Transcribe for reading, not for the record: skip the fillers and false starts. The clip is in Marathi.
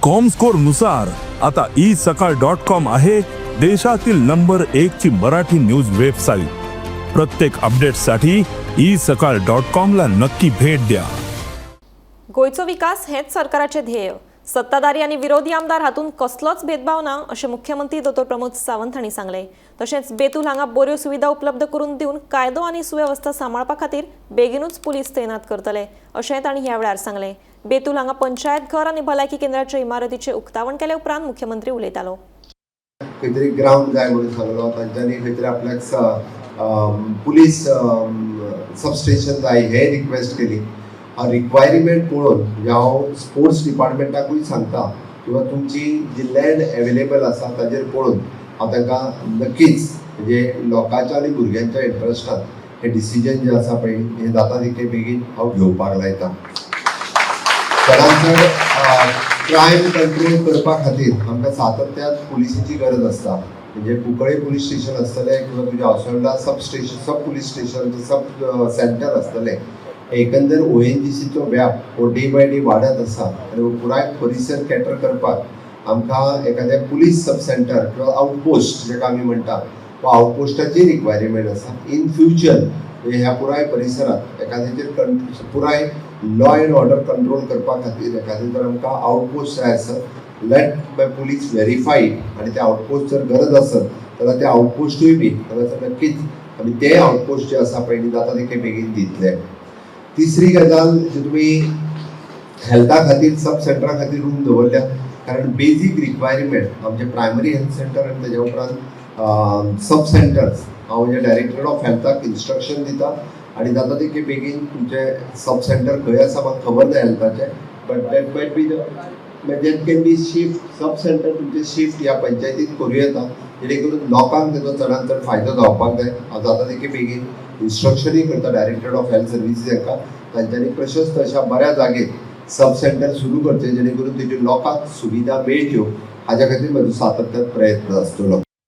कॉमस्कोर नुसार आता isakal.com आहे देशातील नंबर 1 ची मराठी न्यूज वेबसाईट। प्रत्येक अपडेटसाठी isakal.com ला नक्की भेट द्या। गोयचो विकास हेच सरकाराचे ध्येय। सत्ताधारी आणि विरोधी आमदार हातून कसलोच भेदभाव ना असे मुख्यमंत्री डॉ. प्रमोद सावंत हांणी सांगले। तशेंच बेतूल हांगा बऱ्यो सुविधा उपलब्ध करून दिवन कायदो आणि सुव्यवस्था सांबाळपा खातीर बेगीनूच पुलीस तैनात करतले अशें तांणी ह्या वेळार सांगले। बेतूल हांगा पंचायत घर आणि भलायकी केंद्राच्या इमारतीचे उक्तावण केले उपरांत मुख्यमंत्री उलयतालो। खंय ग्राउंड जाय म्हणून सांगलो तांच्यांनी खंय आपल्याक पुलीस सबस्टेशन जाय हे रिक्वेस्ट केली। रिक्वायरमेंट पळोवन हांव स्पोर्ट्स डिपार्टमेंटाकूय सांगता किंवा तुमची जी लँड अवेलेबल आसा ताजेर पळोवन हांव तांकां नक्कीच म्हणजे लोकांच्या आनी भुरग्यांच्या इंट्रस्टान हे डिसिजन जे आसा पळय हे जाता तितके बेगीन हांव घेवपाक लायता। चडांत चड क्रायम कंट्रोल करपा खातीर आमकां सातत्यान पुलिसेची गरज आसता। म्हणजे कुंकळे पुलीस स्टेशन आसतलें किंवा तुज्या हावसहोल्डार सब पुलीस स्टेशन सब सेंटर आसतलें। एकंदर ONGCचो व्याप हो डे बाय डे वाडत आसा आनी पुराय परिसर कॅटर करपाक आमकां एखाद्या पुलीस सब सेंटर किंवा आउटपोस्ट जेका आमी म्हणटा तो आउटपोस्टाची रिक्वायरमेंट आसा। इन फ्युचर ह्या पुराय परिसरात एखाद्याचेर पुराय लॉ एंड ऑर्डर कंट्रोल करपा खातीर एखादे जर आमकां आउटपोस्ट जाय आसत लेट बाय पुलीस व्हेरीफाईड आनी ते आउटपोस्ट जर गरज आसत जाल्यार ते आउटपोस्टूय बी जाल्यार नक्कीच आमी ते आउटपोस्ट जे आसा पळय जाता तितके बेगीन दितले। तिसरी गजाल जी तुमी हेल्था खातीर सब सेंटरा खातीर रूम दवरल्या कारण बेजीक रिक्वायरमेंट आमचे प्रायमरी हेल्थ सेंटर आनी तेज्या उपरांत सब सेंटर्स हांव म्हणजे डायरेक्टर ऑफ हेल्थाक इन्स्ट्रक्शन दिता आनी जाता तितके बेगीन तुमचे सब सेंटर खंय आसा म्हाका खबर ना हेल्थाचे but that might be that can be shift sub centre तुमचे शिफ्ट ह्या पंचायतीन करूं येता जेणे करून लोकांक तेजो चडांत चड फायदो जावपाक जाय। हांव जाता तितके बेगीन इन्स्ट्रक्शनूय करता डायरेक्टर ऑफ हेल्थ सर्विसीस हांकां तांच्यांनी प्रशस्त अशा बऱ्या जागेर सब सेंटर सुरू करचे जेणे करून तेजे लोकांक सुविधा मेळच्यो हाज्या खातीर म्हजो सातत्यान प्रयत्न आसतलो।